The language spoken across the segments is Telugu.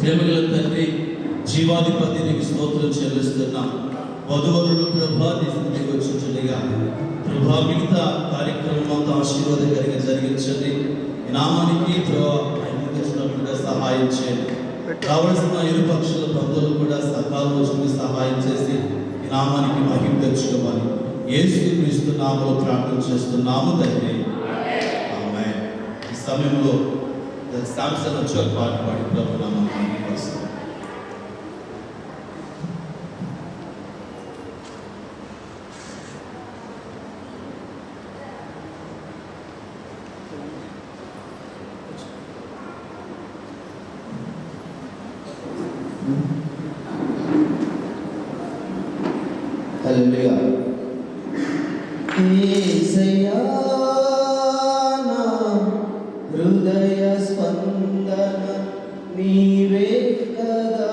ప్రేమగల తండ్రి, జీవాధిపతి నీకు స్తోత్రం చెల్లిస్తున్నాం. వధువరులు ప్రభా నీ సన్నిధికి వచ్చినట్టుగా ప్రభా మిగతా కార్యక్రమం అంతా ఆశీర్వాదకరంగా జరిగించండి. ఈ నామానికి ప్రభావించినట్టుగా సహాయం చేయండి. కావలసిన ఇరు పక్షుల బంధువులు కూడా సకాలంలో సహాయం చేసి ఈ నామానికి మహిమ తెచ్చుకోవాలి. యేసుక్రీస్తు నామములో ప్రార్థన చేస్తున్నాము తండ్రి, ఆమేన్. ఈ సమయంలో సామ్సన్ వచ్చి ఒక పాట పాడి ప్రభు నామాన్ని కోసం. హల్లెలూయా. యేసయ్యా నా హృదయ స్పందన నీవే కదా,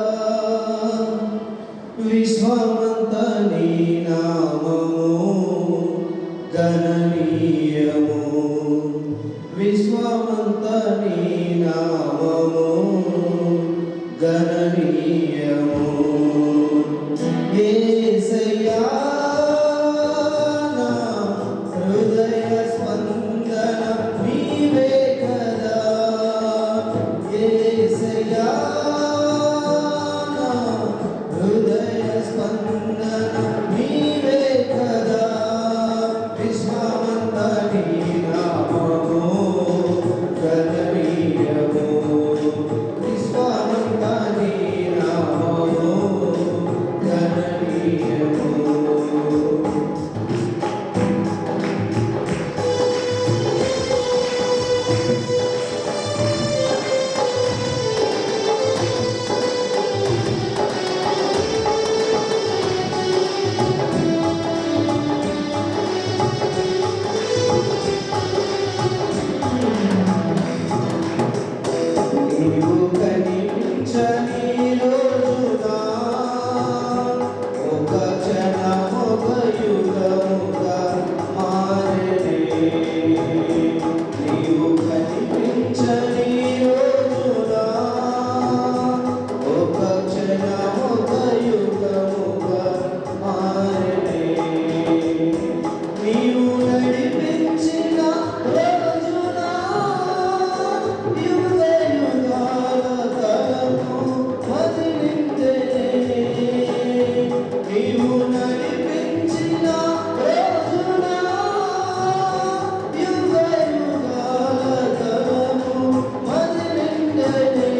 విశ్వమంత నీ నామము గణనీయము, విశ్వమంత నీ నామము గణనీయము. యేసయ్యా నా హృదయ స్పందన నీవే కదా. యేసయ్యా నా హృదయ స్పందన నీవే కదా. విశ్వమంత నీ నామము గణనీయము. విశ్వమంత నీ నామము గణనీయము. నీవు కనిపించని రోజున ఒక క్షణమొక యుగముగా మారెనే. నీవు కనిపించని రోజున ఒక క్షణమొక యుగముగా మారెనే. నీవు నడిపించిన రోజున యుగ యుగాల తలము వదిలిందెనే. నీవు నడిపించిన రోజున యుగ యుగాల తలము వదిలిందెనే.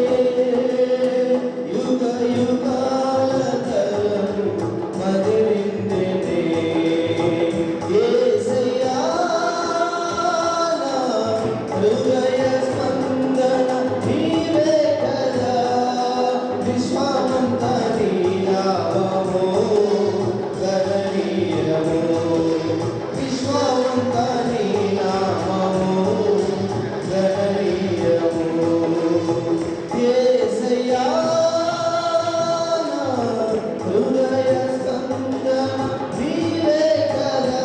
యుగ యుగాల తలము వదిలిందెనే. యేసయ్యా నా హృదయ స్పందన నీవే కదా. విశ్వమంత నీ నామము గణనీయము. విశ్వమంత నీ నామము గణనీయము. యేసయ్యా నా హృదయ స్పందన నీవే కదా.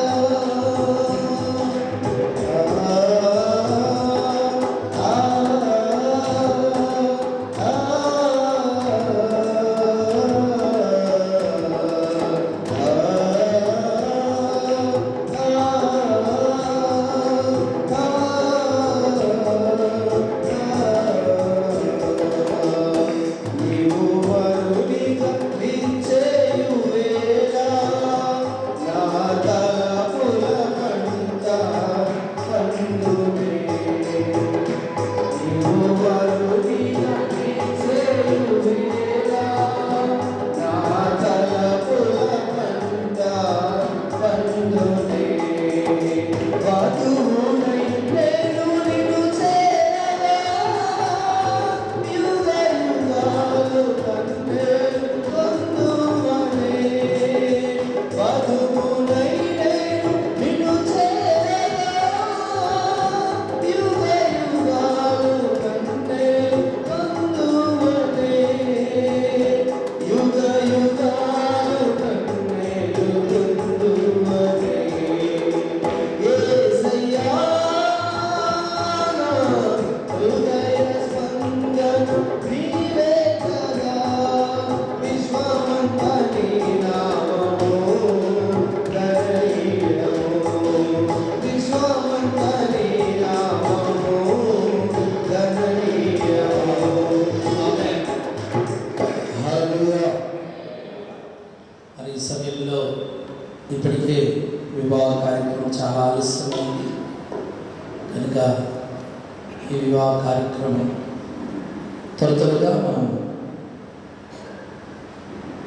నీవు వరుడిగా విచ్చేయు వేళ నా తలపుల కంట పండునే. నీవు వరుడిగా విచ్చేయు వేళ నా తలపుల కంట పండునే. వధువునై నేను నిన్ను చేరగా యుగ యుగాలు కన్నీరు పొందుమనే. వధువునై నేను నిన్ను చేరగా యుగ యుగాలు కన్నీరు పొందుమనే. యుగ యుగాలు కన్నీరు పొందుమనే. యేసయ్యా నా హృదయ స్పందన నీవే కదా. విశ్వమంత నీ నామము గణనీయము. విశ్వమంత నీ నామము గణనీయము. ఆమేన్. హల్లెలూయా. మరి ఈ సమయంలో ఇప్పటికే వివాహ కార్యక్రమం చాలా ఆలస్యమైంది కనుక ఈ వివాహ కార్యక్రమం త్వరగా మనం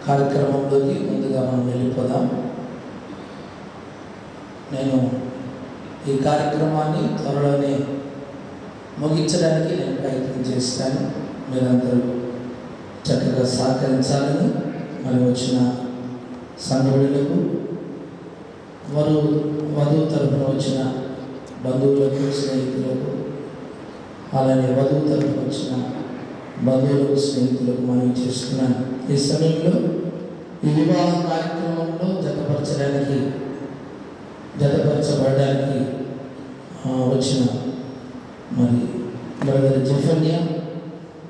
కార్యక్రమంలోకి ముందుగా మనం వెళ్ళిపోదాం. నేను ఈ కార్యక్రమాన్ని త్వరలోనే ముగించడానికి నేను ప్రయత్నం చేస్తాను. మీరందరూ చక్కగా సహకరించాలని మరి వచ్చిన సంఘులకు వధువు తరపున వచ్చిన బంధువులకు స్నేహితులకు అలానే వధువు తరపున వచ్చిన బంధువులకు స్నేహితులకు మనవి చేస్తున్నాను. ఈ సమయంలో ఈ వివాహ కార్యక్రమంలో జతపరచబడడానికి వచ్చిన మరి బ్రదర్ జఫన్యా,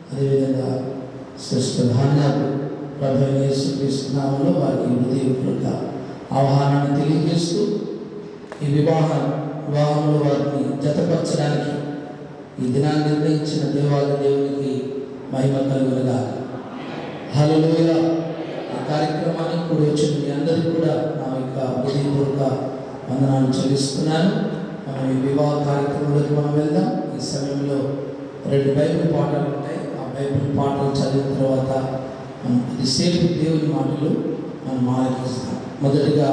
అదేవిధంగా సిస్టర్ హన్నాకు ప్రభు యేసుక్రీస్తునామములో వారికి హృదయపూర్వక ఆహ్వానాన్ని తెలియజేస్తూ ఈ వివాహంలో వారిని జతపరచడానికి ఈ దినాన్ని నిర్ణయించిన దేవునికి మహిమ కలుగునుగా. హల్లెలూయా. ఈ కార్యక్రమానికి కూడా వచ్చిన మీ అందరికీ కూడా నా యొక్క హృదయపూర్వక వందనాలు చెల్లిస్తున్నాను. మనం ఈ వివాహ కార్యక్రమంలోకి మనం వెళ్దాం. ఈ సమయంలో 2 బైబిల్ పాఠాలు ఉంటాయి. ఆ బైబిల్ పాఠాలు చదివిన తర్వాత మనం కొద్దిసేపు దేవుని మాటలు మనం ఆలకిస్తాం. మొదటిగా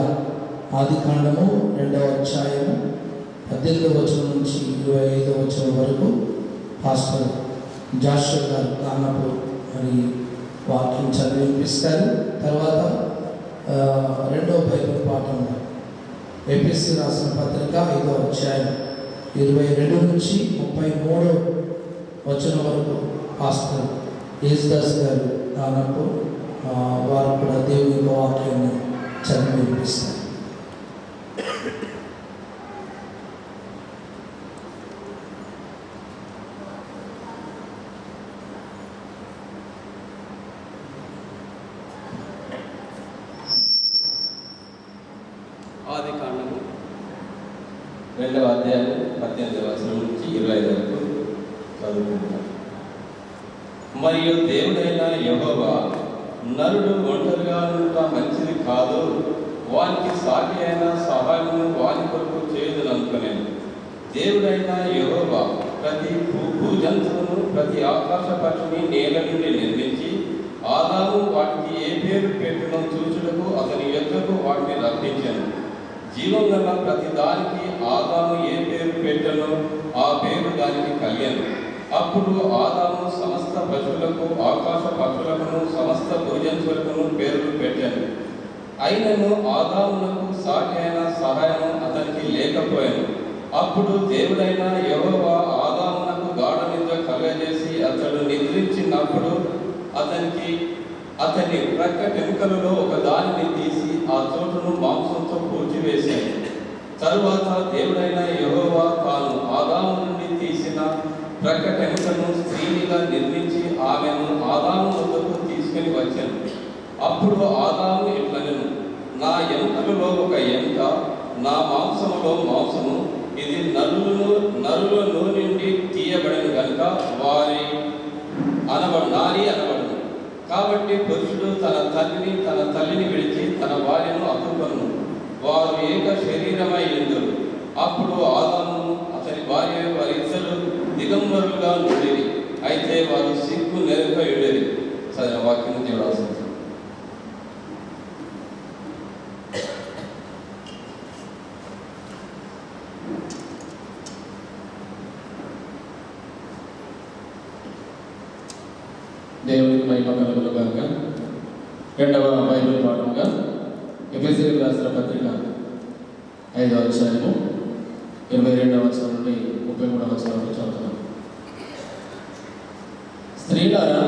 ఆదికాండము 2వ అధ్యాయము 18వ వచనం నుంచి 25వ వచనం వరకు పాస్టర్ జాషువా గారు కానపు మరి వాక్యం చదివి వినిపిస్తారు. తర్వాత 2వ బైబిల్ పాఠం ఎఫెసీ రాసిన పత్రిక 5వ అధ్యాయం 22 నుంచి 33వ వచనం వరకు పాస్టర్ యేసుదాస్ గారు కానపు వారు కూడా దేవుని యొక్క వాక్యాన్ని చదివి వినిపిస్తారు. ఆదికాండము 2వ అధ్యాయం 18వ వచనం నుంచి 25 వరకు చదువుకుంటాం. మరియు దేవుడైన యెహోవా నరుడు ఒంటరిగా ఉంట మంచిది కాదు, వానికి సాటి అయిన సహాయమును వాని కొరకు చేయదుననుకునేది. దేవుడైన యెహోవా ప్రతి భూజంతువును ప్రతి ఆకాశ పక్షిని నేల నుండి నిర్మించి ఆదాము వాటికి ఏ పేరు పెట్టునో చూచుటకు అతని యొద్దకు వాటిని రప్పించాను. జీవం గల ప్రతి దానికి ఆదాము ఏ పేరు పెట్టనో ఆ పేరు దానికి కలిగాను. అప్పుడు ఆదాము సమస్త పశువులకు ఆకాశ పక్షులకు సమస్త భూజంతువులకు పేర్లు పెట్టాను. అయినను ఆదామునకు సాటి అయిన సహాయం అతనికి లేకపోయాను. అప్పుడు దేవుడైన యెహోవా ఆదామునకు గాఢ నిద్ర కలుగజేసి అతడు నిద్రించినప్పుడు అతని ప్రక్క వెనుకలలో ఒక దానిని తీసి ఆ చోటును మాంసంతో పూడ్చివేశాడు. తరువాత దేవుడైన యెహోవా తాను ఆదాము నుండి తీసిన ప్రక్క వెనుకను స్త్రీనిగా నిర్మించి ఆమెను ఆదాము వద్దకు తీసుకుని వచ్చాను. అప్పుడు ఆదాము ఇట్లనెను, నా ఎముకలలో ఒక ఎముక, నా మాంసములో మాంసము, ఇది నరులలో నుండి తీయబడిన కనుక నారి అనబడును. కాబట్టి పురుషుడు తన తల్లిని విడిచి తన భార్యను హత్తుకొనును, వారు ఏక శరీరమై ఉందురు. అప్పుడు ఆదాము అతని భార్య వారిద్దరు దిగంబరులుగా ఉండేది. అయితే వారు సిగ్గు నెరక ఉండేది. సరే, వాక్యం దేవుడు ఆశించారు. దేవునికి మహిమ కలుగును గాక. 2వ బైబిల్ పాఠంగా ఎఫెసీయులకు రాసిన పత్రిక 5వ అధ్యాయము 22వ వచనం నుండి 33వ వచనం వరకు చదువుతున్నాం. స్త్రీలారా,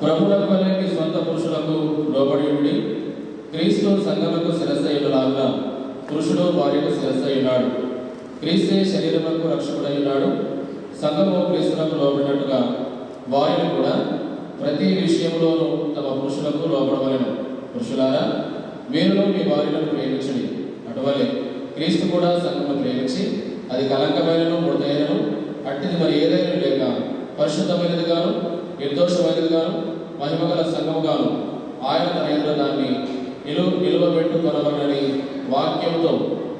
ప్రభువులకు వలె మీ స్వంత పురుషులకు లోబడి ఉండి, క్రీస్తు సంఘములకు శిరస్సయులాగా పురుషుడు భార్యకు శిరస్సయున్నాడు. క్రీస్తే శరీరములకు రక్షకుడై ఉన్నాడు. సంఘము క్రీస్తులకు లోబడినట్టుగా వారిని కూడా ప్రతి విషయంలోనూ తమ పురుషులకు లోబడవలెను. పురుషులారా, మీరును మీ భార్యలను ప్రేమించండి. అటువలే క్రీస్తు కూడా సంఘమును ప్రేమించి అది కలంకమైనను మృతైనను అట్టిది మరి ఏదైనా లేక పరిశుద్ధమైనదిగాను నిర్దోషమైనదిగాను మహిమగల సంఘముగాను ఆయన తన ఎదుట దాన్ని నిలువబెట్టుకొనవలనని వాక్యంతో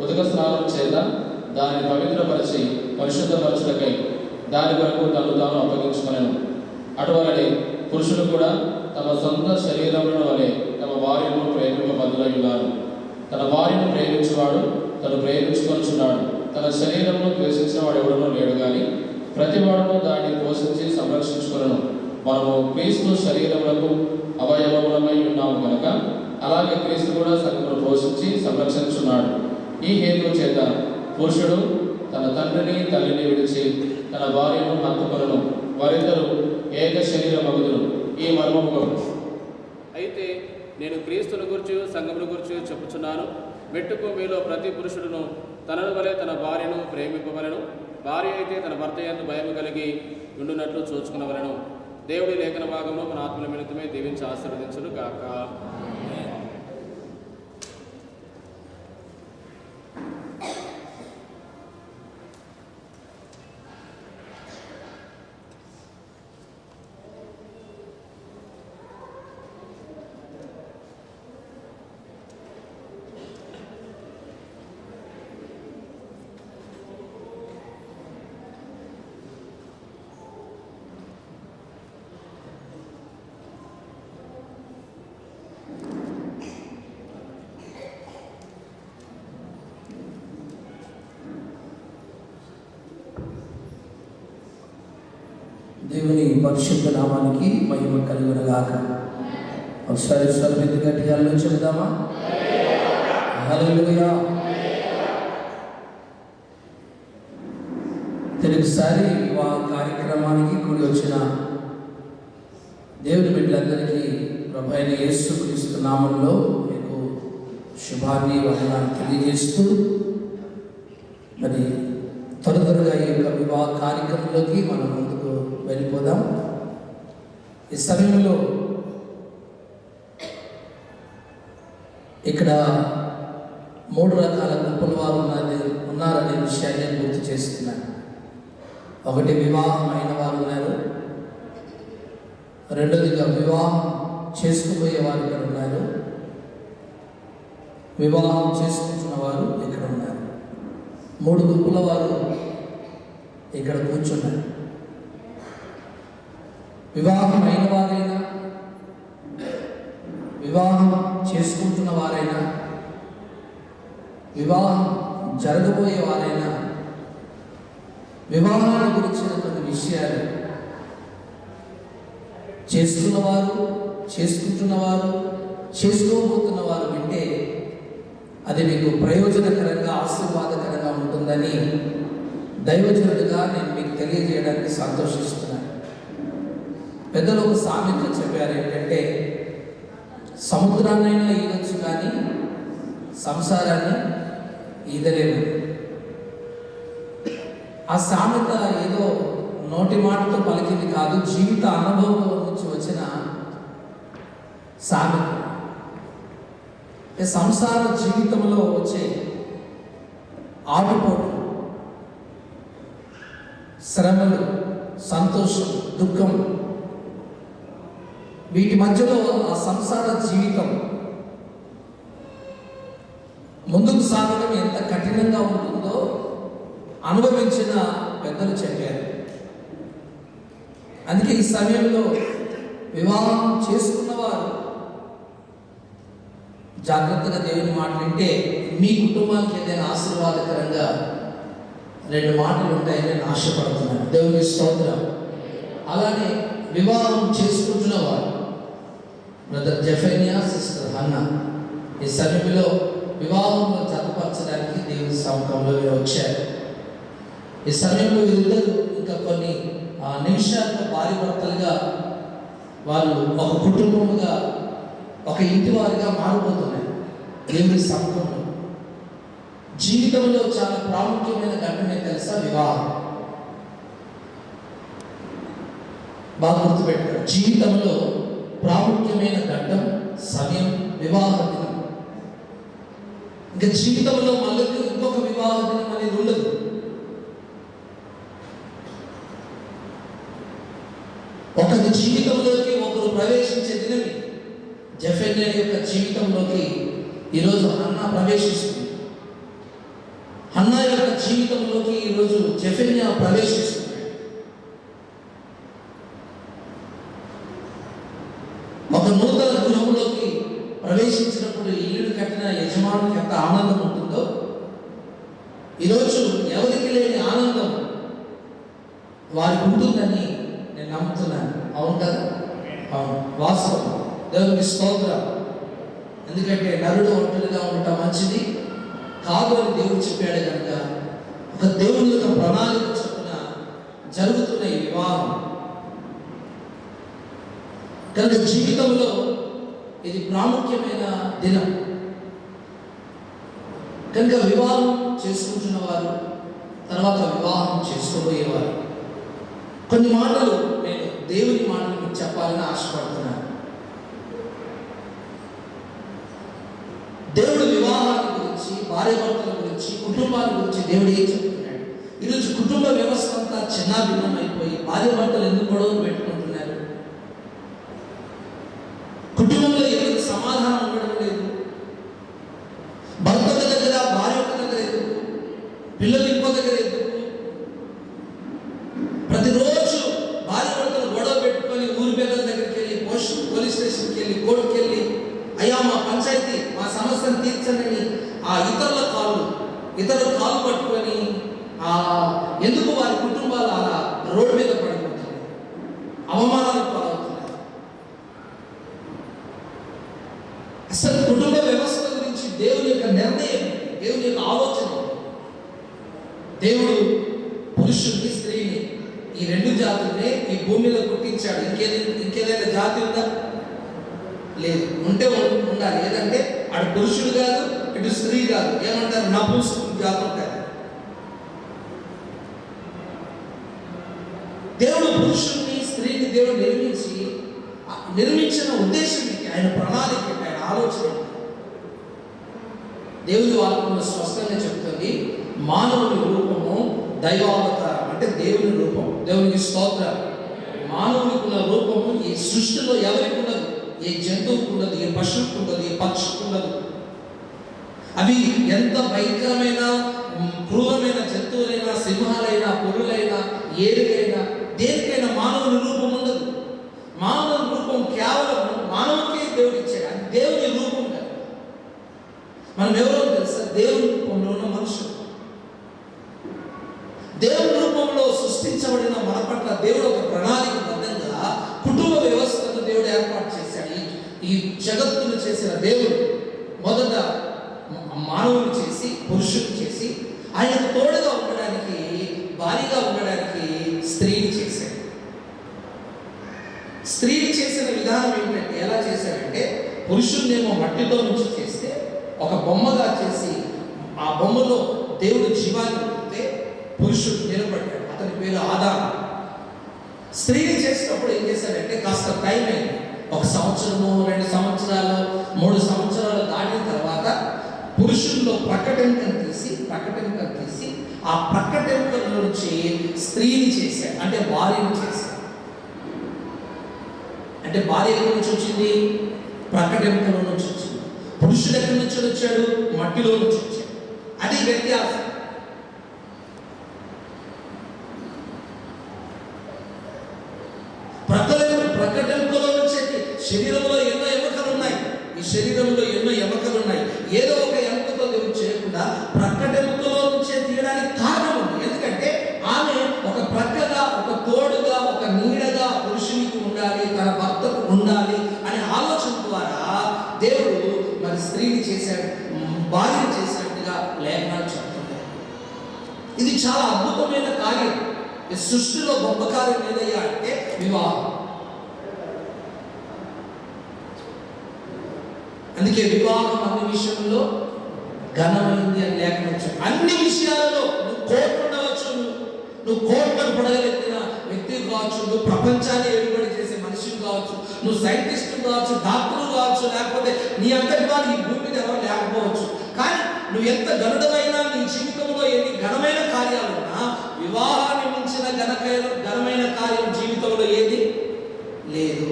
ఉదక స్నానం చేత దాన్ని పవిత్రపరిచి పరిశుద్ధపరచుటకై దాని వరకు తను తాను అప్పగించుకొనెను. అటువలనే పురుషులు కూడా తమ సొంత శరీరములను వలె తమ భార్యను ప్రేమింపబద్ధులై ఉన్నారు. తన భార్యను ప్రేమించువాడు తను ప్రేమించుకొనుచున్నాడు. తన శరీరమును ద్వేషించిన వాడు ఎవడనూ లేడు కానీ ప్రతివాడును దాన్ని పోషించి సంరక్షించుకొనను. మనము క్రీస్తు శరీరములకు అవయవములమై ఉన్నాము కనుక అలాగే క్రీస్తు కూడా సంఘమును పోషించి సంరక్షించున్నాడు. ఈ హేతు చేత పురుషుడు తన తండ్రిని తల్లిని విడిచి తన భార్యను హత్తుకొనను, వారిద్దరూ ఏక శరీరమగుదురు. ఈ మర్మము అయితే నేను క్రీస్తుని గురించి సంఘమును గురించి చెప్పుచున్నాను. మెట్టుకు మీలో ప్రతి పురుషుడును తనను వలె తన భార్యను ప్రేమింపవలెను. భార్య అయితే తన భర్త యందు భయం కలిగి ఉండునట్లు చూచుకునవలను. దేవుడి లేఖన భాగంలో మన ఆత్మల నిమిత్తమే దీవించి ఆశీర్వదించును గాక. దేవుని పరిశుద్ధ నామానికి మహిమ కలుగునుగాక. ఒకసారి స్వరమెత్తి గట్టిగా చెబుదామా? హల్లెలూయా. తెలుగుసారి వివాహ కార్యక్రమానికి కూడి వచ్చిన దేవుని బిడ్డలందరికీ ప్రభు అయిన యేసుక్రీస్తు నామంలో మీకు శుభాన్ని వందనాలు తెలియజేస్తూ మరి త్వరగా ఈ యొక్క వివాహ కార్యక్రమంలోకి మనం ముందుకు వెళ్ళిపోదాం. ఈ సమయంలో ఇక్కడ 3 రకాల గుంపుల వారు ఉన్నారనే విషయాన్ని నేను గుర్తు చేస్తున్నాను. ఒకటి వివాహం అయిన వారు ఉన్నారు, రెండోదిగా వివాహం చేసుకుపోయే వారు ఇక్కడ ఉన్నారు, వివాహం చేసుకుంటున్న వారు ఇక్కడ ఉన్నారు. 3 గుంపుల వారు ఇక్కడ కూర్చున్నారు. వివాహం అయిన వారైనా, వివాహం చేసుకుంటున్న వారైనా, వివాహం జరగబోయే వారైనా వివాహాన్ని గురించిన కొన్ని విషయాలు చేసుకున్నవారు, చేసుకుంటున్నవారు, చేసుకోబోతున్న వారు వింటే అది మీకు ప్రయోజనకరంగా, ఆశీర్వాదకరంగా ఉంటుందని దైవజనుడిగా నేను మీకు తెలియజేయడానికి సంతోషిస్తున్నాను. పెద్దలు ఒక సామెత చెప్పారు, ఏంటంటే సముద్రాన్నైనా ఈదొచ్చు కానీ సంసారాన్ని ఈదలేము. ఆ సామెత ఏదో నోటి మాటతో పలికింది కాదు, జీవిత అనుభవంలో నుంచి వచ్చిన సామెత. సంసార జీవితంలో వచ్చే ఆటుపోటు, శ్రమలు, సంతోషం, దుఃఖం, వీటి మధ్యలో ఆ సంసార జీవితం ముందుకు సాగడం ఎంత కఠినంగా ఉంటుందో అనుభవించిన పెద్దలు చెప్పారు. అందుకే ఈ సమయంలో వివాహం చేసుకున్నవారు జాగ్రత్తగా దేవుని మాటలు వింటే మీ కుటుంబానికి ఏదైనా ఆశీర్వాదకరంగా 2 మాటలు ఉంటాయని నేను ఆశపడుతున్నాను. దేవుని స్తోత్రం. అలానే వివాహం చేసుకుంటున్నవారు బ్రదర్ జెఫన్యా, సిస్టర్ హన్నా ఈ సమయంలో వివాహంలో జతపరచడానికి దేవుని సముఖంలో వచ్చారు. ఈ సమయంలో వీరిద్దరూ ఇంకా కొన్ని నిమిషాల్లో భార్య భర్తలుగా వాళ్ళు ఒక కుటుంబముగా, ఒక ఇంటి వారిగా మారిపోతున్నారు. దేవుని సముఖంలో జీవితంలో చాలా ప్రాముఖ్యమైన ఘట్టమే తెలుసా? వివాహం. బాగా గుర్తుపెట్టారు. జీవితంలో ప్రాముఖ్యమైన ఘట్టం, సమయం వివాహ దినం. ఇంకా జీవితంలో మళ్ళీ ఇంకొక వివాహ దినం అనేది ఉండదు. ఒకరి జీవితంలోకి ఒకరు ప్రవేశించే దినమే. జెఫన్యా యొక్క జీవితంలోకి ఈరోజు హన్నా ప్రవేశిస్తుంది. హన్నా యొక్క జీవితంలోకి ఈరోజు జెఫన్యా ప్రవేశిస్తుంది. ఒక నూతన గృహంలోకి ప్రవేశించినప్పుడు ఇల్లు కట్టిన యజమానికి ఎంత ఆనందం ఉంటుందో, ఈరోజు ఎవరికి లేని ఆనందం వారికి ఉంటుందని నేను నమ్ముతున్నాను. అవును కదా? అవును, వాస్తవం. దేవునికి స్తోత్రం. ఎందుకంటే నరుడు ఒంటరిగా ఉండటం మంచిది కాదు అని దేవుడు చెప్పాడు కనుక ఒక దేవుని యొక్క ప్రణాళిక చొప్పున జరుగుతున్న ఈ వివాహం కనుక జీవితంలో ఇది ప్రాముఖ్యమైన దినం. కనుక వివాహం చేసుకుంటున్న వారు తర్వాత వివాహం చేసుకోబోయేవారు. కొన్ని మాటలు నేను దేవుని మాటలు మీకు చెప్పాలని ఆశపడుతున్నాను. దేవుడు వివాహాల గురించి, భార్యాభర్తల గురించి, కుటుంబాల గురించి దేవుడు ఏం చెప్తున్నాడు? ఈరోజు కుటుంబ వ్యవస్థ అంతా చిన్నాభిన్నం అయిపోయి భార్యాభర్తలు ఎందుకు గొడవలు పెట్టుకుంటున్నారు? కుటుంబంలో ఎందుకు సమాధానం ఉండడం లేదు? భర్త దగ్గర, భార్య యొక్క దగ్గర ఎందుకు, పిల్లలు ఇంకో దగ్గర ఎందుకు? ప్రతిరోజు భార్యాభర్తలు గొడవ పెట్టుకొని ఊరి పెద్దల దగ్గరికి వెళ్ళి, పోలీస్ స్టేషన్కి వెళ్ళి, కోర్టుకి వెళ్ళి, అయ్యా మా పంచాయతీ మా సమస్యను తీర్చనని ఆ ఇతరుల కాలు పట్టుకొని ఎందుకు వారి కుటుంబాలు అలా రోడ్డు మీద పడిపోతున్నాయి, అవమానాలకు పాలవుతున్నాయి? అసలు కుటుంబ వ్యవస్థ గురించి దేవుని యొక్క నిర్ణయం, దేవుని యొక్క ఆలోచన. దేవుడు పురుషుడిని, స్త్రీని, ఈ రెండు జాతుల్నే ఈ భూమి మీద పుట్టించాడు. ఇంకేదైనా జాతి ఉందా? లేదు. ఉంటే ఉండాలి. ఏదంటే అటు పురుషుడు కాదు, ఇటు స్త్రీ కాదు. ఏమంటారు? నపుంసకుల జాతి ఉంటారు. దేవుడు పురుషుడిని, స్త్రీని దేవుడు నిర్మించిన ఉద్దేశం ఏంటి? ఆయన ప్రణాళిక ఏంటి? ఆయన ఆలోచన ఏంటి? దేవుని వాక్యంలో స్పష్టంగా చెప్తుంది, మానవుని రూపము దైవావతారం, అంటే దేవుని రూపం. దేవునికి స్తోత్రం. మానవునికి ఉన్న రూపము ఈ సృష్టిలో ఎవరికి ఉండదు. ఏ జంతువుకు ఉండదు, ఏ పశువుకు ఉండదు, ఏ పక్షుకు ఉండదు. అవి ఎంత భయంకరమైన క్రూరమైన జంతువులైనా, సింహాలైనా, పురులైనా, ఏరులైనా, దేనికైనా మానవుని రూపం ఉండదు. మానవుని రూపం కేవలం మానవునికే దేవుడు ఇచ్చాడు. అది దేవుని రూపం కాదు. మనం ఎవరో తెలుసా? దేవుని రూపంలో ఉన్న మనుషులు. దేవుని రూపంలో సృష్టించబడిన మన పట్ల దేవుడు ఒక ప్రణాళికబద్ధంగా కుటుంబ వ్యవస్థను దేవుడు ఏర్పాటు చేశాడు. ఈ జగత్తును చేసిన దేవుడు మొదట మానవుని చేసి, పురుషుని చేసి, ఆయనకు తోడుగా ఉండడానికి, భారీగా ఉండడానికి స్త్రీని చేశాడు. స్త్రీని చేసిన విధానం ఏంటంటే, ఎలా చేశాడంటే, పురుషుడినేమో మట్టితో నుంచి చేస్తే ఒక బొమ్మగా చేసి, ఆ బొమ్మలో దేవుడు జీవాన్ని పెడితే పురుషుడు నిలబడ్డాడు. అతని పేరు ఆదాము. స్త్రీని చేసినప్పుడు ఏం చేశాడంటే, కాస్త టైం అయింది. 1 సంవత్సరము, 2 సంవత్సరాలు, 3 సంవత్సరాలు దాటిన తర్వాత పురుషుల్లో ప్రకటెంకను తీసి ఆ ప్రకటెంకల నుంచి స్త్రీని చేశాడు, అంటే భార్యను చేశాడు. అంటే భార్య ఎక్కడి నుంచి వచ్చింది? ప్రకటెంకలో నుంచి వచ్చింది. పురుషుడు ఎక్కడి నుంచి వచ్చాడు? మట్టిలో నుంచి వచ్చాడు. అది వ్యత్యాసం. ప్రకటెంకలో నుంచి శరీరంలో ఎన్నో ఎముకలు ఉన్నాయి. ఈ శరీరంలో ఎన్నో ఎముకలు ఉన్నాయి. ఏదో ఒక ఎముకతో దేవుడు చేయకుండా ప్రకటెంకలో నుంచే తీయడానికి కారణం ఉంది. ఎందుకంటే ఆమె ఒక ప్రక్కగా, ఒక తోడుగా, ఒక నీడగా పురుషునికి ఉండాలి, తన భర్తకు ఉండాలి అనే ఆలోచన ద్వారా దేవుడు మరి స్త్రీని చేశాడు, భార్యను చేసినట్టుగా లేఖనాలు చెప్తున్నాయి. ఇది చాలా అద్భుతమైన కార్యం. ఈ సృష్టిలో గొప్ప కార్యం ఏదయ్యా అంటే వివాహం. అందుకే వివాహం అన్ని విషయంలో ఘనమైంది అని లేఖనం. అన్ని విషయాలలో నువ్వు కోట్లు ఉండవచ్చు, నువ్వు కోట్లను పడగలెత్తిన వ్యక్తి కావచ్చు, నువ్వు ప్రపంచాన్ని ఏర్పడి చేసే మనిషిని కావచ్చు, నువ్వు సైంటిస్ట్ కావచ్చు, డాక్టర్ కావచ్చు, లేకపోతే నీ అంతటి వారు ఈ భూమి మీద ఎవరు లేకపోవచ్చు. కానీ నువ్వు ఎంత ఘనుడమైనా, నీ జీవితంలో ఎన్ని ఘనమైన కార్యాలున్నా, వివాహాన్ని మించిన ఘనమైన కార్యం జీవితంలో ఏది లేదు.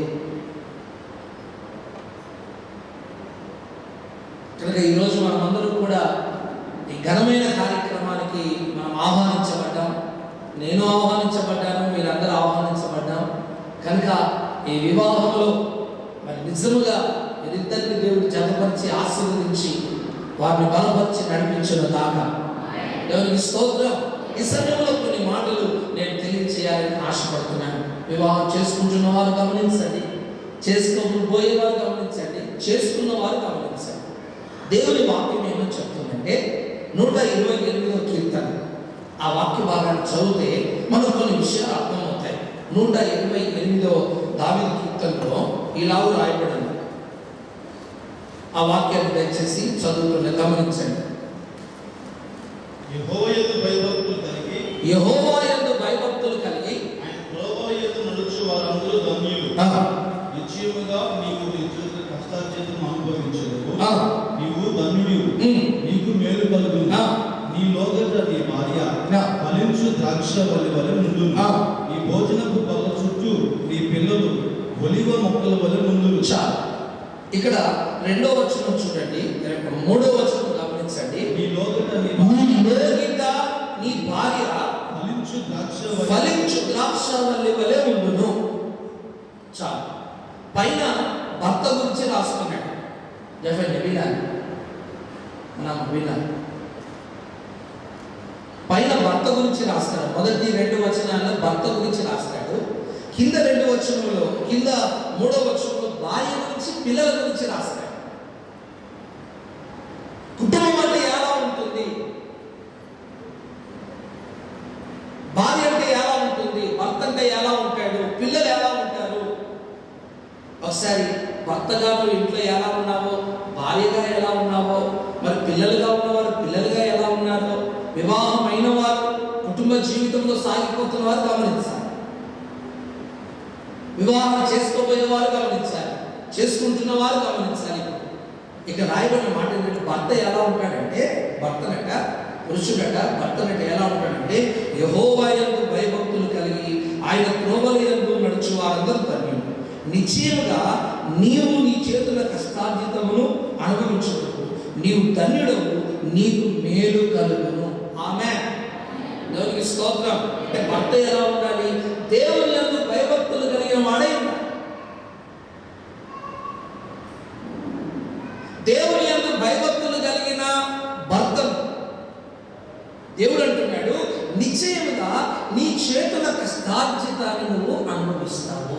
కనుక ఈరోజు మనమందరం కూడా ఈ ఘనమైన కార్యక్రమానికి మనం ఆహ్వానించబడ్డాం. నేను ఆహ్వానించబడ్డాను, మీరందరూ ఆహ్వానించబడ్డాం. కనుక ఈ వివాహంలో మరి నిజముగా వీరిద్దరిని దేవుడు జతపరిచి, ఆశీర్వదించి, వారిని బలపరిచి నడిపించిన దాకా దేవునికి స్తోత్రం. ఈ సమయంలో కొన్ని మాటలు నేను తెలియచేయాలని ఆశపడుతున్నాను. వివాహం చేసుకుంటున్న వారు గమనించండి, చేసుకోబోయే వారు గమనించండి, చేసుకున్న వారు గమనించండి. దేవుని వాక్యం ఏమని చెప్తుందంటే 128వ కీర్తన, ఆ వాక్య భాగాన్ని చదివితే మనకు కొన్ని విషయాలు అర్థమవుతాయి. 128వ దావీదు కీర్తనలో ఇలాగ రాయబడింది. ఆ వాక్యాన్ని దయచేసి చదువుతున్న గమనించండి. యెహోవా యందు భయభక్తులు కలిగి యెహోవా యందు భయభక్తులు కలిగి ఆయన త్రోవ యందు నడుచు వారందరూ ధన్యులు. ఆ, నిశ్చయముగా నీవు నీ చేతుల కష్టార్జితం అనుభవించదు. ఆ, నీవు ధన్యుడివు. నీకు మేలు కలుగును. ఆ. నీ లోగట నీ భార్య ఆ. ఫలించు ద్రాక్ష వలె వలె నుండును. ఆ. నీ భోజనపు బల్ల చుట్టూ నీ పిల్లలు ఒలివ మొక్కల వలె నుండును. చాలు. ఇక్కడ 2వ వచనం చూడండి, 3వ వచనం గమనించండి. నీ లోగట నీ నీ లోగిట నీ భార్య ఫలించు ద్రాక్ష వలె ఫలించు ద్రాక్షవల్లి వలె ఉండును. చాలు. పైన భర్త గురించి రాసుకున్నాడు. చెప్పండి, వినాలి, మనం వినాలి. పైన భర్త గురించి రాస్తాడు. మొదటి 2 వచనాల్లో భర్త గురించి రాస్తాడు. కింద 2 వచనంలో, కింద 3వ వచనంలో భార్య గురించి, పిల్లల గురించి రాస్తాడు. కుటుంబం అంటే ఎలా ఉంటుంది, భార్య అంటే ఎలా ఉంటుంది, భర్త అంటే ఎలా ఉంటాడు, పిల్లలు ఎలా ఉంటారు. ఒకసారి భర్తగా నువ్వు ఇంట్లో ఎలా ఉన్నావో, భార్యగా ఎలా ఉన్నావో, మరి పిల్లలుగా ఉన్నవారు పిల్లలుగా ఎలా ఉన్నారో, వివాహం అయిన వారు కుటుంబ జీవితంలో సాగిపోతున్న వారు గమనించాలి. వివాహం చేసుకోబోయే వారు గమనించాలి, చేసుకుంటున్న వారు గమనించాలి. ఇక రాయబడిన మాట ఏంటంటే, భర్త ఎలా ఉంటాడంటే, భర్తనట పురుషుడట భర్తనట ఎలా ఉంటాడంటే, యెహోవా యందు భయభక్తులు కలిగి ఆయన త్రోవల యందు నడుచు వారందరూ ధన్యులు. నిశ్చయముగా నీవు నీ చేతుల కష్టార్జితమును అనుభవించుటకు నీవు ధన్యుడవు, నీకు మేలు కలుగును. ఆమేన్. దేవునికి స్తోత్రం. అంటే భర్త ఎలా ఉండాలి? దేవుని యందు భయభక్తులు కలిగిన వాడై ఉండాలి. దేవుని యందు భయభక్తులు కలిగిన భర్తను దేవుడు అంటున్నాడు, నిశ్చయముగా నీ చేతుల కష్టార్జితాన్ని నువ్వు అనుభవిస్తావు.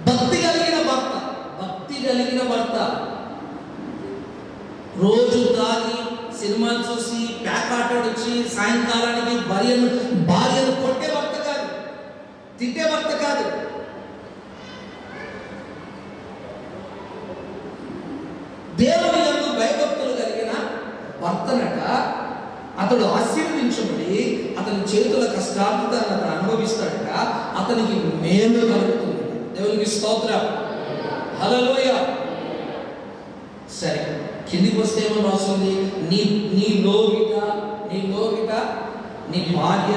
భక్తి కలిగిన భర్త, భక్తి కలిగిన భర్త రోజు తాగి సినిమా చూసి ప్యాకాటొచ్చి సాయంకాలానికి భార్యను కొట్టే భర్త కాదు, తిట్టే భర్త కాదు. దేవుని యందు భయభక్తులు కలిగిన భర్తనట అతడు ఆశీర్వదించబడి అతని చేతుల కష్టార్జితాన్ని అతను అనుభవిస్తాడట, అతనికి మేలు కలుగుతుంది. దేవునికి స్తోత్రం. హల్లెలూయా. సరే, కిందికి వస్తే ఏమో రాస్తుంది, నీ లోగిట నీ భార్య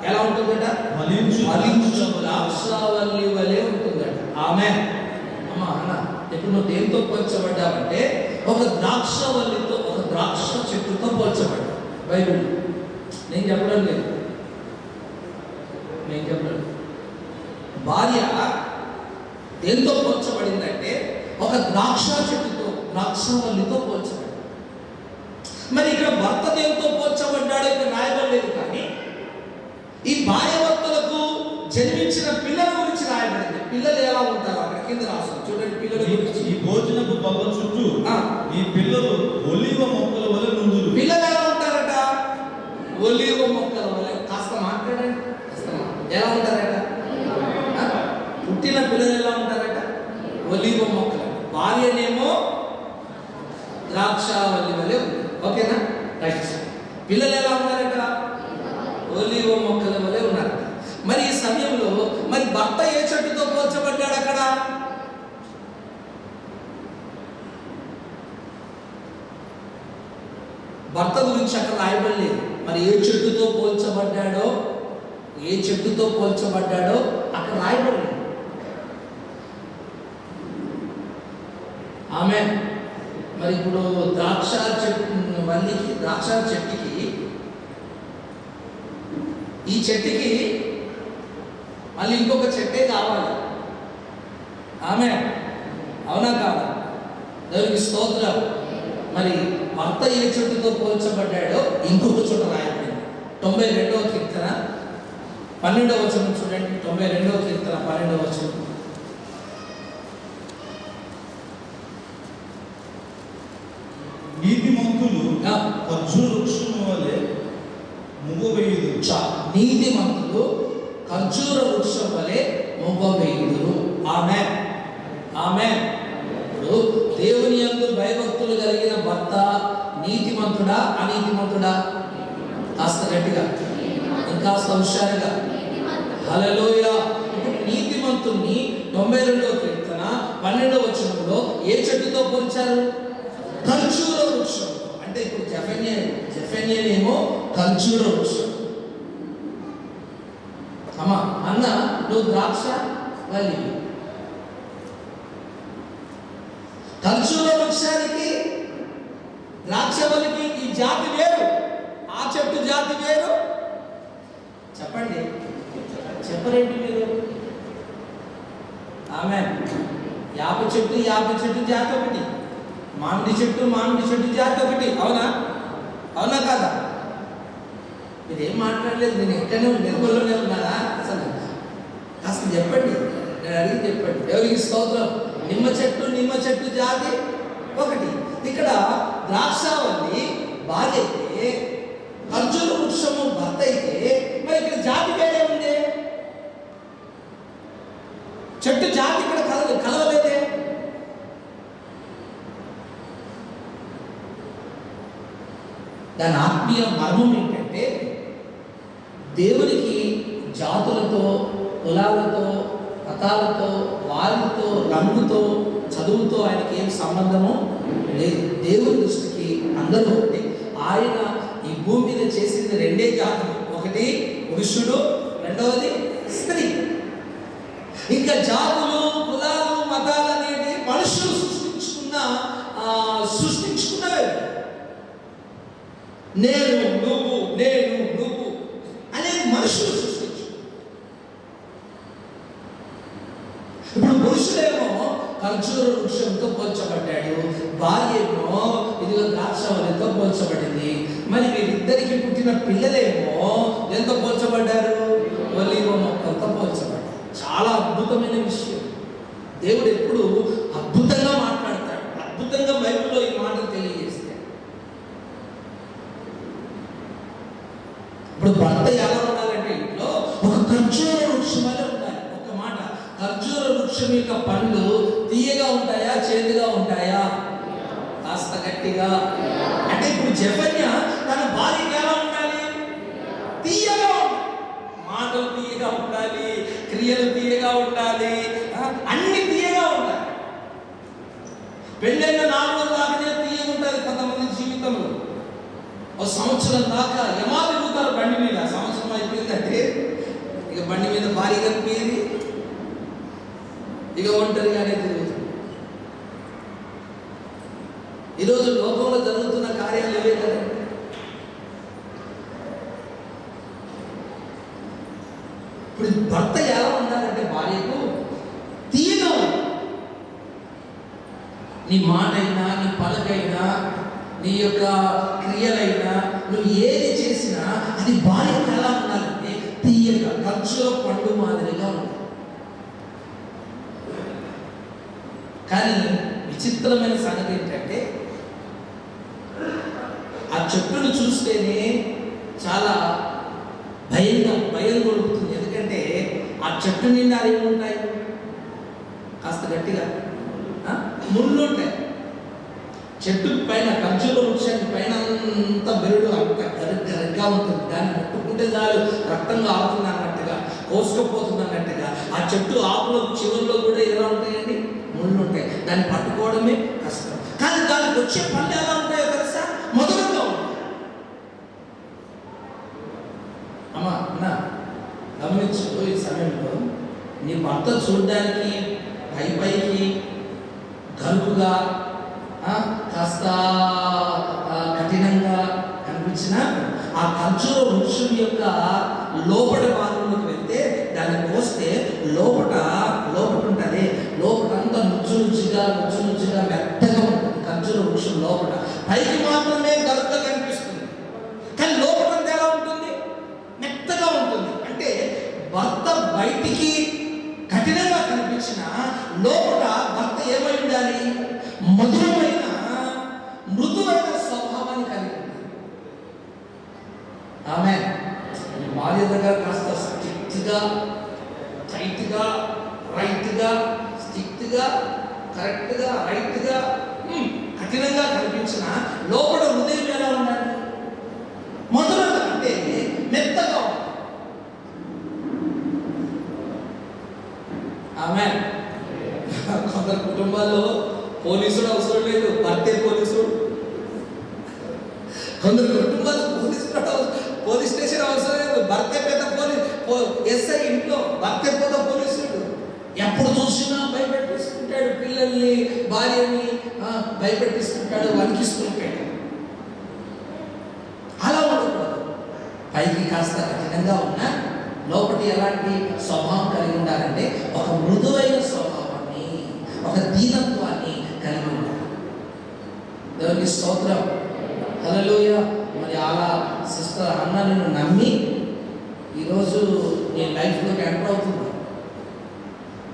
ఎలా ఉంటుందట? ఫలించు ద్రాక్షవల్లి వలె ఉంటుందట. ఆమేన్. అమ్మా అన్న, ఇప్పుడు నువ్వు దేంతో పోల్చబడ్డావంటే, ఒక ద్రాక్షవల్లితో, ఒక ద్రాక్ష చెట్టుతో పోల్చబడ్డా. బైబిల్ నేను చెప్పడం లేదు. భార్య దేంతో పోల్చబడిందంటే, ఒక ద్రాక్ష చెట్టుతో, ద్రాక్షవల్లితో పోల్చబడింది. మరి ఇక్కడ భర్త దేంతో పోల్చబడ్డాడో ఇక్కడ రాయబడలేదు, కానీ ఈ భార్యాభర్తలకు జన్మించిన పిల్లల గురించి రాయబడింది. పిల్లలు ఎలా ఉంటారు అక్కడ కింద రాస్తారు చూడండి. పిల్లల గురించి, ఈ భోజనపు బల్ల చుట్టూ ఈ పిల్లలు ఒలివ మొక్కల వలె నుండును. పిల్లలు ఎలా ఉంటారట? ఒలివ మొక్కల వలె. కాస్త మాట్లాడండి, ఎలా ఉంటారట? పుట్టిన పిల్లలు ఎలా ఉంటారట? ఒలివ మొక్కలు. భార్యనేమో ద్రాక్షవల్లి వలె ఉంది. ఓకేనా? రైట్. పిల్లలు ఎలా ఉన్నారట? ఒలివ మొక్కల వలె ఉన్నారట. మరి ఈ సమయంలో మరి భర్త ఏ చెట్టుతో పోల్చబడ్డాడు అక్కడ? భర్త గురించి అక్కడ రాయబడలేదు. మరి ఏ చెట్టుతో పోల్చబడ్డాడో అక్కడ రాయబడలేదు. ఆమె మరి ఇప్పుడు ద్రాక్ష చెట్టుకి ఈ చెట్టుకి మళ్ళీ ఇంకొక చెట్టే కావాలి. ఆమె అవునా కాదా? దేవునికి స్తోత్రం. మరి భర్త ఏ చెట్టుతో పోల్చబడ్డాడో ఇంకొక చోట రాయబడింది. 92వ కీర్తన 12వ వచనం చూడండి. 92వ కీర్తన 12వ వచనం. నీతిమంతులు ఖర్జూర వృక్షము వలె మువ్వవేయుదురు. నీతిమంతులు ఖర్జూర వృక్షం వలె మువ్వవేయుదురు. ఆమేన్. ఇప్పుడు దేవుని యందు భయభక్తులు కలిగిన భర్త నీతిమంతుడా అనీతిమంతుడా? కాస్త గట్టిగా, ఇంకాస్త హుషారుగా. హల్లెలూయా. నీతిమంతుణ్ణి 92వ కీర్తన 12వ వచనంలో ఏ చెట్టుతో పోల్చారు? ఖర్జూర వృక్షం. అంటే ఇప్పుడు జెఫన్యేనేమో ఖర్జూర వృక్షం. అమ్మా అన్న నువ్వు ద్రాక్ష వల్లి. ఖర్జూర వృక్షానికి ద్రాక్ష వల్లికి ఈ జాతి వేరు, ఆ చెట్టు జాతి వేరు. చెప్పండి, చెప్పరేంటి మీరు? ఆమె యాప చెట్టు జాతి ఒకటి, మామిడి చెట్టు జాతి ఒకటి. అవునా కాదా? మీరేం మాట్లాడలేదు. నేను ఎక్కడనే నిర్మల్లోనే ఉన్నారా? అసలు కాస్త చెప్పండి, నేను అడిగి చెప్పండి. ఎవరికి స్తోత్రం. నిమ్మ చెట్టు జాతి ఒకటి. ఇక్కడ ద్రాక్షావల్లి భార్య అయితే, ఖర్జూర వృక్షము భర్త అయితే, మరి ఇక్కడ జాతి వేరే ఉంది. చెట్టు జాతి ఇక్కడ కలవలేదే. దాని ఆత్మీయ మర్మం ఏంటంటే, దేవునికి జాతులతో, కులాలతో, మతాలతో, వారితో, రంగుతో, చదువుతో ఆయనకి ఏం సంబంధము లేదు. దేవుని దృష్టికి అందరూ ఒకటి. ఆయన ఈ భూమి మీద చేసింది రెండే జాతులు, ఒకటి పురుషుడు, రెండవది స్త్రీ. ఇంకా జాతులు, కులాలు, మతాలు అనేవి మనుషులు సృష్టించుకున్నవే. నేను నువ్వు అనేది మనుషులు సృష్టించు. ఇప్పుడు పురుషుడేమో ఖర్జూర వృక్షంతో పోల్చబడ్డాడు, భార్య ఏమో ఇదిగో ద్రాక్షవల్లితో పోల్చబడింది. మరి వీరిద్దరికి పుట్టిన పిల్లలేమో ఎంతో పోల్చబడ్డారు? ఒలీవ మొక్కలతో పోల్చబడ్డారు. చాలా అద్భుతమైన విషయం. దేవుడు ఎప్పుడు అద్భుతంగా మాట్లాడతాడు, అద్భుతంగా బైబిల్లో ఈ మాటలు తెలియజేస్తాడు. ఇప్పుడు భర్త ఎలా ఉండాలంటే ఇంట్లో ఒక ఖర్జూర వృక్షం వల్ల ఉండాలి. ఒక మాట, ఖర్జూర వృక్షం యొక్క పండ్లు తీయగా ఉంటాయా, చేదుగా ఉంటాయా? కాస్త గట్టిగా. అంటే ఇప్పుడు జెఫన్యా తన భార్యకి ఎలా ఉండాలి? తీయగా ఉండాలి. మాటలు తీయగా ఉండాలి, క్రియలు తీయగా ఉండాలి, అన్ని తీయగా ఉండాలి. పెళ్ళైన 4 రోజుల దాకానే తీయగా ఉంటుంది కొంతమంది జీవితంలో. ఒక సంవత్సరం దాకా యమా తిరుగుతారు బండి మీద. సంవత్సరం అయిపోయిందంటే ఇక బండి మీద భారీ కనిపించేది, ఇక ఒంటరిగానే తిరుగుతుంది. ఈరోజు లోకంలో జరుగుతున్న కార్యాలు ఇవే కదా. ఇప్పుడు భర్త ఎలా ఉండాలంటే భార్యకు తీయగా ఉంది. నీ మాటైనా, నీ పలకైనా, నీ యొక్క క్రియలైనా, నువ్వు ఏది చేసినా అది భార్యకు ఎలా ఉండాలంటే తీయగా, ఖర్జూర పండు మాదిరిగా ఉంది. కానీ విచిత్రమైన సంగతి ఏంటంటే, ఆ చెట్టును చూస్తేనే చాలా భయం కొడుకుతుంది. ఎందుకంటే ఆ చెట్టు నిండా ఏముంటాయి? కాస్త గట్టిగా ముళ్ళు ఉంటాయి. చెట్టు పైన, ఖర్జూర వృక్షానికి పైన అంతా బెరుడు అంత గరిగ్గా ఉంటుంది. దాన్ని ముట్టుకుంటే చాలు రక్తంగా ఆగుతుంది అన్నట్టుగా, కోసుకపోతుంది అన్నట్టుగా. ఆ చెట్టు ఆకుల చివరిలో కూడా ఎలా ఉంటాయండి? ముళ్ళు ఉంటాయి. దాన్ని పట్టుకోవడమే కష్టం. కానీ దానికి వచ్చే పళ్ళు ఎలా ఉంటాయో తెలుసా? మధురంగా ఉంటాయి. అమ్మా అన్న గమనించు, ఈ సమయంలో నీ భర్త చూడడానికి పైకి గరుకుగా, కాస్త కఠినంగా కనిపించిన ఆ ఖర్జూర వృక్షం యొక్క లోపల భాగంలోకి వెళ్తే, దాన్ని కోస్తే లోపట ఉంటుంది. లోపటంతా నుచ్చుగా మెత్తగా ఉంటుంది ఖర్జూర వృక్షం లోపల. పైకి మాత్రమే గరుగ్గా కనిపిస్తుంది, కానీ లోపటంతా ఎలా ఉంటుంది? మెత్తగా ఉంటుంది. అంటే భర్త బయటికి కఠినంగా కనిపించిన లోపల భర్త ఏమై ఉండాలి? మధురమైన, మృదువైన స్వభావాన్ని కలిగి ఉండాలి. ఆమె భార్య దగ్గర కాస్త స్ట్రిక్ట్గా, టైట్గా, రైట్గా, స్ట్రిక్ట్గా, కరెక్ట్గా రైట్గా కఠినంగా కనిపించిన లోపల హృదయం ఎలా ఉండాలి? మధురంగా అంటే మెత్తగా ఉండాలి. ఆమె కొందరు కుటుంబాల్లో పోలీసుడు అవసరం లేదు, భర్తే పోలీసుడు. కొందరు కుటుంబాలు పోలీస్ స్టేషన్ అవసరం లేదు, భర్తే పెద్ద ఎస్ఐ ఇంట్లో భర్తే పెద్ద పోలీసుడు. ఎప్పుడు చూసినా భయపెట్టిస్తుంటాడు, పిల్లల్ని భార్యని భయపెట్టిస్తుంటాడు, వణికిస్తుంటాడు. అలా ఉండకూడదు. పైకి కాస్త కఠినంగా ఉన్నా లోపటి ఎలాంటి స్వభావం కలిగి ఉండాలంటే ఒక మృదువైన స్వభావాన్ని, ఒక దీనత్వాన్ని కలిగి ఉండాలి. దేవునికి స్తోత్రం, హల్లెలూయా. మరి అలా సిస్టర్ అన్న నిన్ను నమ్మి ఈరోజు నేను లైఫ్లోకి ఎంటర్ అవుతున్నా.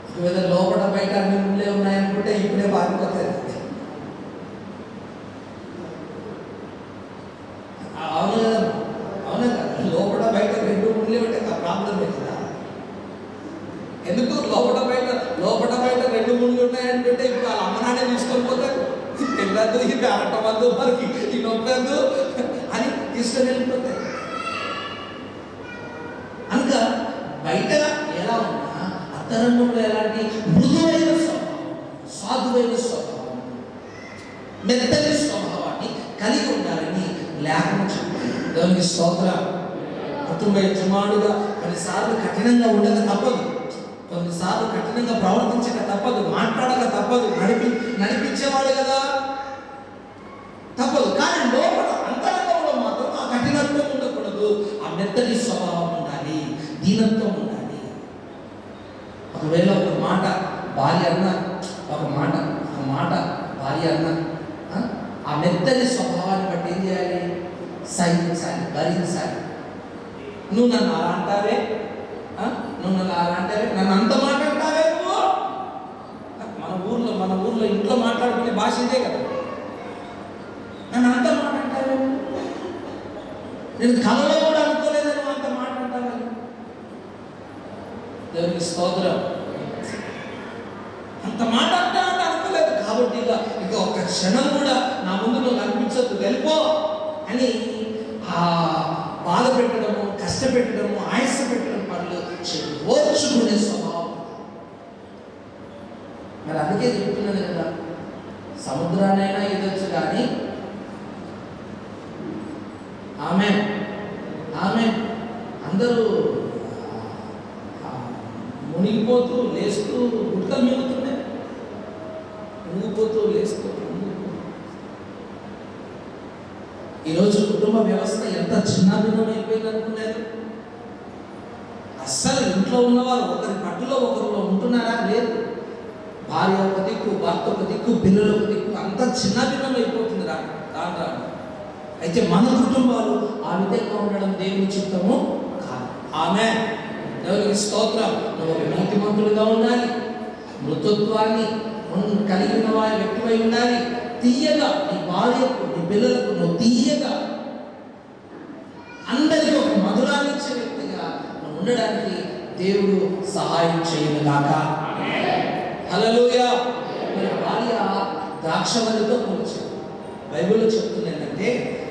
ఒకవేళ లోపల బయట అన్ని ముందే ఉన్నాయనుకుంటే ఇప్పుడే పారిపోతాయి. అవును కదా, అవునా కదా? లోపల బయట రెండు ముందే ఉంటే ప్రాబ్లం కదా. ఎందుకు లోపల బయట రెండు ముందు ఉన్నాయనుకుంటే ఇప్పుడు వాళ్ళ అమ్మనాడే తీసుకొని పోతారు. వెళ్ళద్దు, ఇది అరటవద్దు, మనకి ఇది నొప్పద్దు అని తీసుకొని వెళ్ళిపోతాయి. కనుక బయట ఎలా ఉన్నా అంతరంగంలో ఎలాంటి మృదువైన స్వభావం, సాధువైన స్వభావం, మెత్తని స్వభావాన్ని కలిగి ఉండాలని లేఖనం చెప్తుంది. దేవునికి స్తోత్రం. కుటుంబ యజమానుడుగా కొన్నిసార్లు కఠినంగా ఉండక తప్పదు, కొన్నిసార్లు కఠినంగా ప్రవర్తించక తప్పదు, మాట్లాడక తప్పదు, నడిపించేవాడు కదా తప్పదు. కానీ లోపల అంతరంగంలో మాత్రం ఆ కఠినత్వం ఉండకూడదు, ఆ మెత్తని స్వభావం ఉండాలి, దీనత్వం ఉండాలి. ఒకవేళ ఒక మాట భార్య అన్న ఆ మెత్తని స్వభావాన్ని బట్టి ఏం చేయాలి? సహించాలి, భరించాలి. నువ్వు నన్ను అలా అంటావే, నన్ను అంత మాట అంటావే నువ్వు. మన ఊర్లో ఇంట్లో మాట్లాడుకునే భాష ఇదే కదా. నన్ను అంత మాట అంటావే, నేను కలలో కూడా అనుకోలేదు నువ్వు అంత మాట అంటావే. దేవునికి స్తోత్రం. అంత మాట అంటావంటే అనుకోలేదు కాబట్టి ఇక ఒక్క క్షణం కూడా నా ముందు నువ్వు కనిపించొద్దు, వెళ్ళిపో అని బాధ పెట్టడము, కష్టపెట్టడము, ఆయాస పెట్టడం పనులు ఓర్చుకునే స్వభావం. మరి అందుకే చెప్తున్నాను కదా, సముద్రానైనా ఎదొచ్చు కానీ ఆమె అందరూ మునిగిపోతూ లేస్తూ గుట్టలు మిగులుతున్నాయి, మునిగిపోతూ లేస్తూ. ఈరోజు కుటుంబ వ్యవస్థ ఎంత చిన్నాభిన్నం అయిపోయింది అనుకున్నారు. అస్సలు ఇంట్లో ఉన్నవారు ఒకరి పట్టులో ఒకరిలో ఉంటున్నారా? లేదు. భార్య ఒక దిక్కు, భర్త ఒక దిక్కు, పిల్లలు ఒక దిక్కు, అంత చిన్నాభిన్నం అయిపోతుంది రాను. అయితే మన కుటుంబాలు ఆ విధంగా ఉండడం దేవుని చిత్తము కాదు. ఆమేన్. దేవునికి స్తోత్రం. నువ్వు ఒక నీతిమంతులుగా ఉండాలి, మృదుత్వాన్ని కలిగిన వారి వ్యక్తిపై ఉండాలి. తీయగా నీ భార్యకు, నీ పిల్లలకు నువ్వు తీయగా, అందరికీ ఒక మధురాన్ని ఇచ్చే వ్యక్తిగా నువ్వు ఉండడానికి దేవుడు సహాయం చేయను గాక. హల్లెలూయా. మరి భార్య ద్రాక్షవల్లితో పోల్చారు. బైబిల్లో చెప్తుంది ఏంటంటే